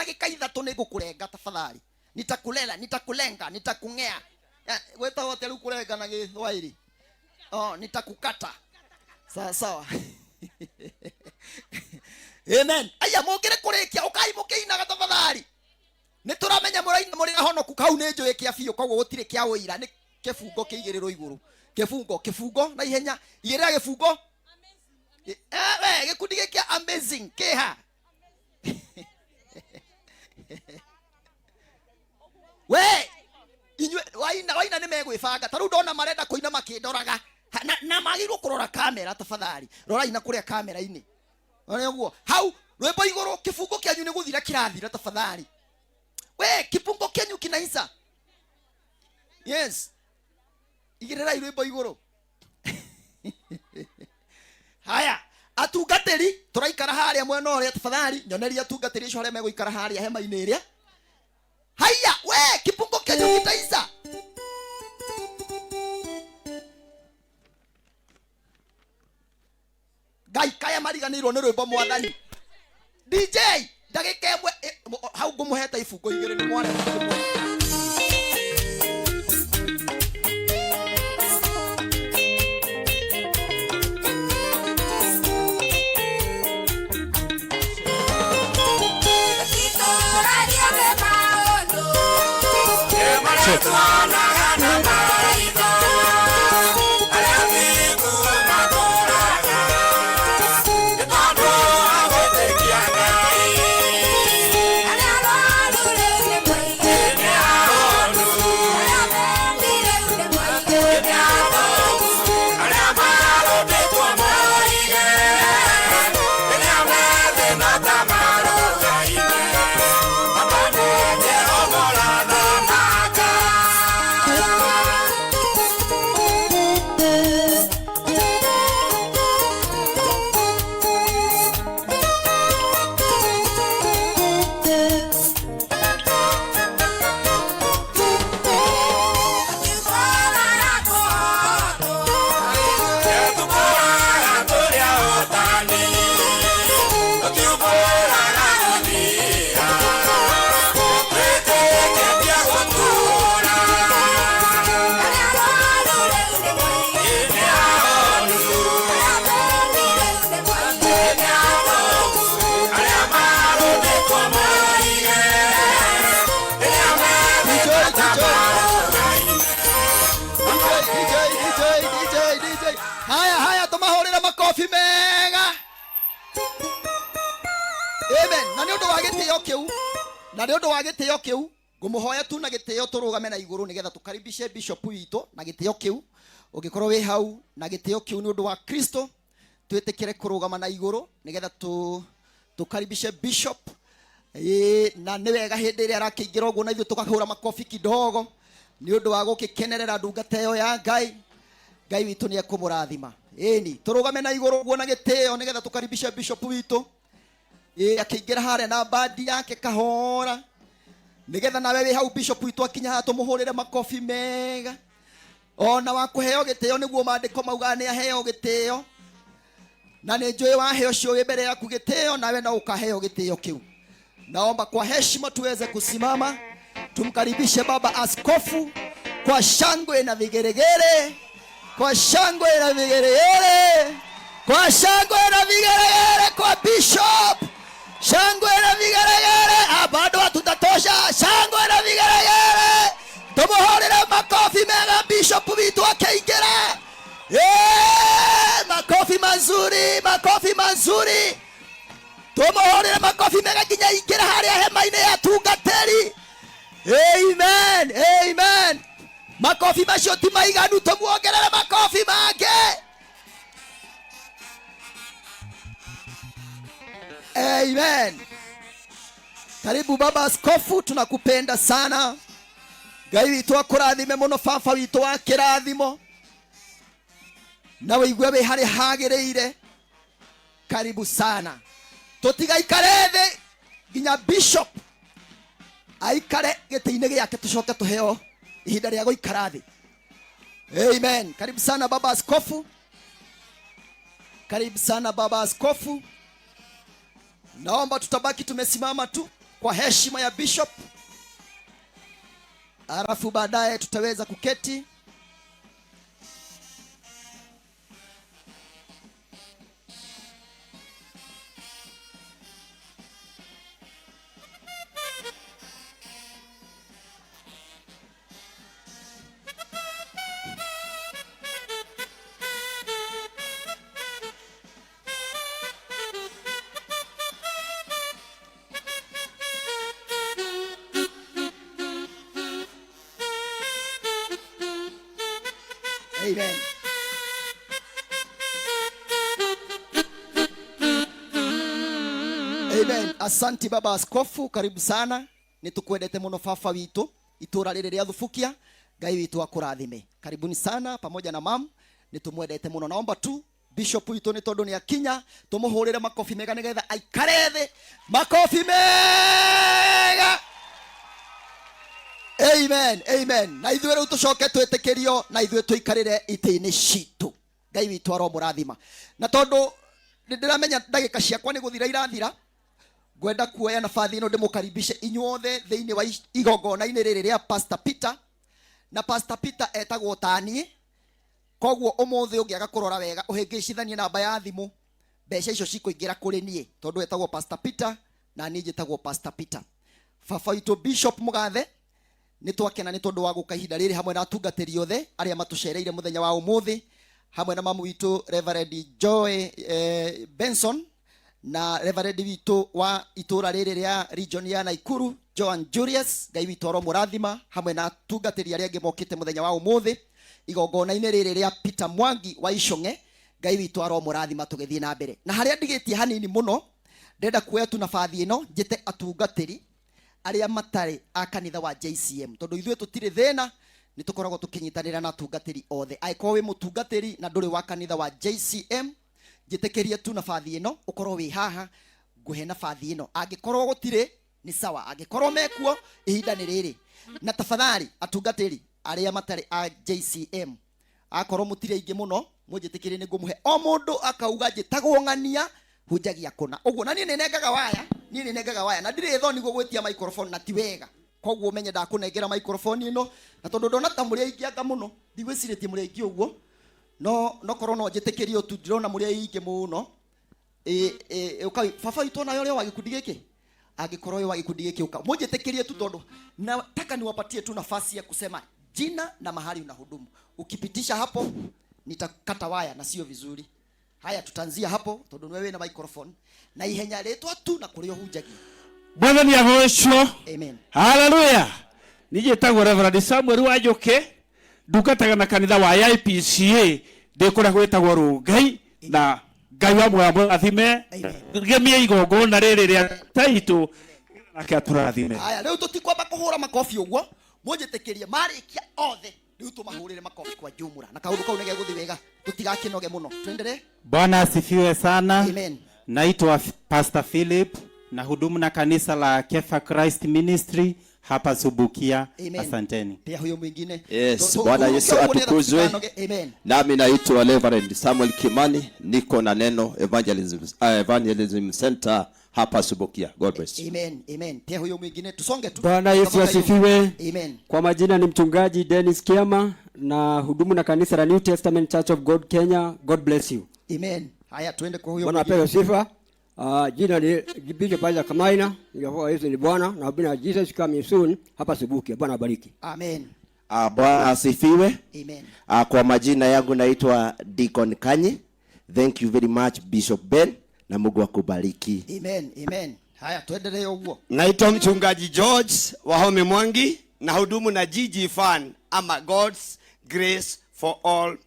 ndagika ithatu nigukurenga tafadhali. Nitakulela, nitakulenga, nitakungea. Weta wote lukurenga na Githwairi. Nitakukata. Sawa. Amen. Aya mukire kurekia ukai mukiina tafadhali. Nituramenya muraina muri honoku kau ne njoe kia biyo koguo gutire kia uira ni kifungo kiigiriro iguru. Kifungo na ihenya igirira kifungo. Gikundi kia amazing keha. We inywe waina ni megwifanga taru ndona marenda kuina makindoraga na magirwo kurora kamera tafadhali rora ina kuria kamera ini ore guo hau rwembo iguru kifungo kianyu ni guthira kirathira tafadhali we kifungo kianyu kinaisa yes igirira rwembo iguru haya atungatiri turaikara haria mwena ore tafadhali nyoneria atungatiri icio haria meguikara haria hema-ini iria haya we kifungo kianyu kitaisa Gai kaya mariganirwo ni rwimbo mwathani DJ ndagika emwe hau ngumuheta ifungo igire ni mwana Haya tumahurira makofi mega. Amen. Na nĩ ũndũ wa gĩtĩo kĩu ngũmũhoya tu na gĩtĩo tũrũgame na igũrũ nĩgetha tũkaribishe bishop witũ na gĩtĩo kĩu ũngĩkorwo wĩ hau na gĩtĩo kĩu nĩ ũndũ wa Kristo twĩtĩkĩre kũrũgama na igũrũ nĩgetha tũkaribishe bishop na nĩ wega hĩndĩ ĩrĩa arakĩingĩra ũguo na ithuĩ tũkahũra makofi kidogo nĩ ũndũ wa gũkĩkenerera ndungata ĩyo ya Ngai witũ nĩ ekũmũrathima ĩni tũrũgame na igũrũ ũguo na gĩtĩo nĩgetha tũkaribishe bishop witũ akĩingĩra harĩa na bandi yake kahora nĩgetha nawe wĩ hau bishop witũ akinya haha tũmũhũrĩre makofi mega ona wa kũheo gĩtĩo nĩguo maandĩko mauga nĩ aheo gĩtĩo na nĩ njũĩ waheo ũcio wĩ mbere yaku gĩtĩo nawe no ũkaheo gĩtĩo kĩu. Naomba kwa heshima tuweze kusimama tumkaribishe baba askofu kwa shangwe na vigeregere, kwa shangwe na vigeregere, kwa shangwe na vigeregere kwa bishop, shangwe na vigeregere. Bado hatutatosha, shangwe na vigeregere. Tumuhorere makofi mega bishop witu akaingira. Makofi mazuri, makofi mazuri. Tumuhorere makofi mega kinya ingira haria hema-ini ya tungateri. Amen, amen. Makofi macio ti maiganu, tumuongerere makofi mangĩ. Amen. Karibu baba askofu, tunakupenda sana. Ngai witũ akũrathime mũno, baba witũ wa kĩrathimo, na wĩigue wĩ harĩa hagĩrĩire. Karibu sana. Tũtigaikare thĩ nginya bishop aikare gĩtĩ-inĩ gĩake tũcoke tũheo ihinda rĩa gũikara thĩ. Amen. Karibu sana baba askofu. Karibu sana baba askofu. Naomba tutabaki tumesimama tu kwa heshima ya bishop, alafu baadaye tutaweza kuketi. Amen. Amen. Asanti baba askofu, karibu sana. Nitukwendete muno baba witu itura riri ria Thubukia. Ngai witu akurathime. Karibuni sana pamoja na mam. Nitumwendete muno. Naomba tu bishop witu ni tondu ni akinya tumuhurire makofi mega nigetha aikare thi. Makofi mega. Amen, amen. Na ithuĩ rĩu tũcoke twĩtĩkĩrio na ithuĩ tũikarĩre itĩ-inĩ citũ. Ngai witũ aromũrathima. Na tondũ ndĩramenya ndagĩka ciakwa nĩ gũthira irathira, ngwenda kuoya nabathi ĩno ndĩmũkaribishe inyuothe thĩinĩ wa igongona-inĩ rĩrĩ rĩa Pastor Peter. Na Pastor Peter etagwo taniĩ. Koguo ũmũthĩ ũngĩaga kũrora wega ũhĩngĩcithanie namba ya thimũ, mbeca icio cikũingĩra kũrĩ niĩ tondũ etagwo Pastor Peter na niĩ njĩtagwo Pastor Peter. Baba witũ Bishop Mũgathe ni twakena ni tondu wa guka ihinda riri hamwe na atungatiri othe aria matucereire muthenya wa umuthi, hamwe na mamu witu Reverend Joy Benson na Reverend witu wa itura riri ria region ya Naikuru Joan Julius. Ngai witu ro murathima hamwe na atungatiri aria angi mokite muthenya wa umuthi igongona-ini riri ria Peter Mwangi wa Icũng'e. Ngai witu aro murathima tugithie na mbere. Na haria ndigitie hanini muno ndenda kuoya tu nabathi ino njite atungatiri aria matari a kanitha wa JCM tondu ithuĩ tutire thĩna ni tukoragwo tukinyitanĩra na atungatĩri othe. Angĩkorwo wĩ mũtungatĩri na ndũrĩ wa kanitha wa JCM, njĩtĩkĩrie tu nabathi ĩno ũkorwo wĩ haha ngũhe nabathi ĩno. Angĩkorwo gũtirĩ ni sawa, angĩkorwo mekuo ihinda nĩ rĩrĩ. Na tafadhali atungatĩri aria matari a JCM, akorwo mũtirĩ aingĩ mũno mũnjĩtĩkĩrie nĩ ngũmũhe o mũndũ akauga njĩtagwo Ng'ania hunjagia kũna. Ũguo na niĩ nĩ nengaga waya na ndirĩ thoni gũgwĩtia microphone na ti wega. Koguo menye ndakũnengera microphone ĩno na tondũ ndona ta mũrĩ aingĩ anga mũno, ndigwĩcirĩtie mũrĩ aingĩ ũguo, no korwo no njĩtĩkĩrio tu ndĩrona mũrĩ aingĩ mũno. Ũkai baba witũ nayo ũrĩa wa gĩkundi gĩkĩ, angĩkorwo ũyũ wa gĩkundi gĩkĩ ũka mũnjĩtĩkĩrie tu tondũ nataka niwapatie tu nafasi ya kusema jina na mahali unahudumu. Ukipitisha hapo nitakata waya na sio vizuri. Haya, tutaanzia hapo tondu wewe na microphone na ihenya letwa tu na kurio hunjagi. Bwana ni agocwo. Amen. Hallelujah. Nije tagwo Reverend Samuel Wanjoke ndungataga na kanitha wa IPCA ndikura gwetagwo Rungai na Ngai wa mwa athime gemie igongona riri ria taitu nake aturathime. Haya, leo tutikwamba kuhura makofi uguo munjitikirie marikia othe riu tumahurire makofi kwa jumla na kaundu kau nege guthi wega tutigakinoge muno. Tuendelee. Bwana asifiwe sana. Amen. Naitwa Pastor Philip na hudumu na kanisa la Kefa Christ Ministry hapa Thubukia. Asanteni. Pia huyo mwingine. Yes, Bwana Yesu atukuzwe. Amen. Nami naitwa Reverend Samuel Kimani, niko na Neno Evangelism Center hapa Thubukia. God bless. Amen. Amen. Pia huyo mwingine tusonge tu. Bwana Yesu asifiwe. Amen. Kwa majina ni mchungaji Dennis Kiama na hudumu na kanisa la New Testament Church of God Kenya. God bless you. Amen. Haya, tuende kwa huyo mwingine. Bwana apewe sifa. Jina ni Bishop Isaac Kamaina, Yehova Yesu ni Bwana na hubiri Jesus coming soon hapa Thubukia. Bwana abariki. Amen. Bwana asifiwe. Amen. Kwa majina yangu naitwa Deacon Kanyi. Thank you very much Bishop Ben na Mungu akubariki. Amen. Amen. Haya, tuendelee huko. Naitwa mchungaji George Wahome Mwangi na hudumu na GG Fan ama God's Grace for All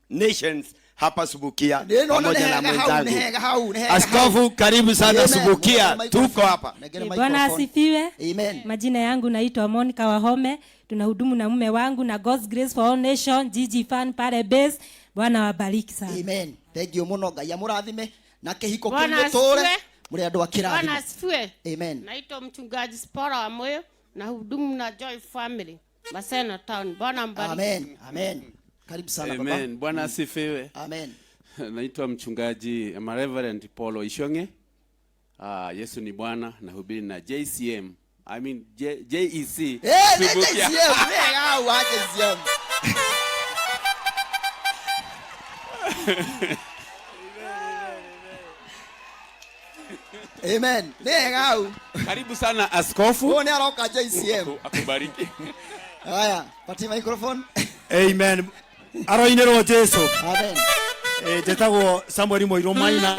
Nations hapa Thubukia pamoja na mwenzangu. Askofu, karibu sana Thubukia. Tuko hapa. Bwana asifiwe. Amen. Majina yangu naitwa Monica Wahome, tunahudumu na mume wangu na God's Grace for All Nation GG Fan pale base. Bwana wabariki sana. Amen. Thank you muno. Ngai amurathime na kihiko kingi tore muri andu akirathime. Bwana asifiwe. Amen. Naitwa mchungaji Spora wa Moyo na hudumu na Joy Family Maseno Town. Bwana mbariki. Amen. Amen. Karibu sana baba. Amen. Bwana asifiwe. Amen. Naitwa mchungaji Reverend Paul Icũng'e Yesu ni Bwana, nahubiri na JCM. I mean JEC. Subukia. JCM. Amen. Nengau. Karibu sana askofu. Wewe ni aroka JCM. Akubariki. Haya, pati microphone. Amen. Aroinero Jesu. Amen. Jetagwo Samuel Moiro Maina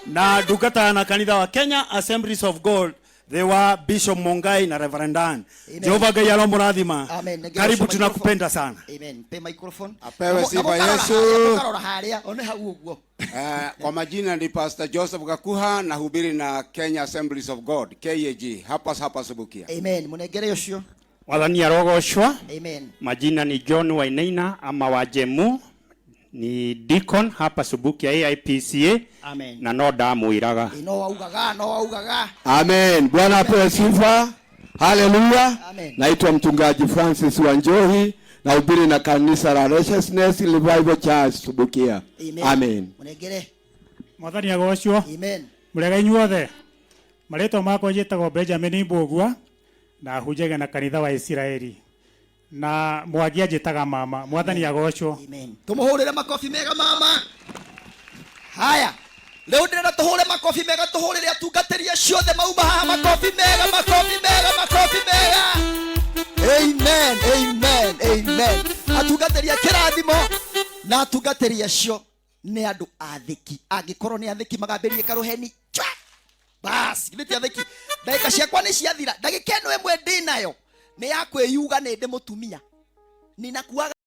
na dukata na kanitha wa Kenya Assemblies of God. They were Bishop Mongai na Reverend Dan. Jehova Ngai alomurathima. Amen. Karibu, tunakupenda sana. Amen. Pe microphone. Apewe sifa Yesu. Kwa majina ni Pastor Joseph Gakuha, nahubiri na Kenya Assemblies of God, KAG, hapa Subukia. Amen. Munegere yoshio. Wathani arogoshwa. Amen. Majina ni John Wainaina ama Wajemu, ni deacon hapa Subukia AIPCA. Amen. Na no ndamuiraga. No waugaga. Amen. Bwana apewe sifa. Haleluya. Naitwa mchungaji Francis Wanjohi, nahubiri na kanisa la Righteousness Revival Church Subukia. Amen. Munegere. Mwathani agoshwa. Amen. Mulega inyuothe. Mareto mako jetagwo Benjamin Mbugua na hujega na kanitha wa Israeli. Na mwagia jetaga mama. Mwathani agoshwa. Amen. Tumuhurire makofi mega mama. Haya. Leo ndĩrenda tũhũre makofi mega, tũhũrĩre atungatĩri acio othe mauma haha, makofi mega. Amen, amen, amen. Atungatĩri a kĩrathimo na atungatĩri acio nĩ andũ athĩki. Angĩkorwo nĩ athĩki magambĩrĩrie karũheni. Bas, githĩti athĩki. Ndagĩka ciakwa nĩ ciathira. Ndagĩka ĩno ĩmwe ndĩ nayo nĩ ya kwĩyuga nĩ ndĩ mũtumia. Ninakuaga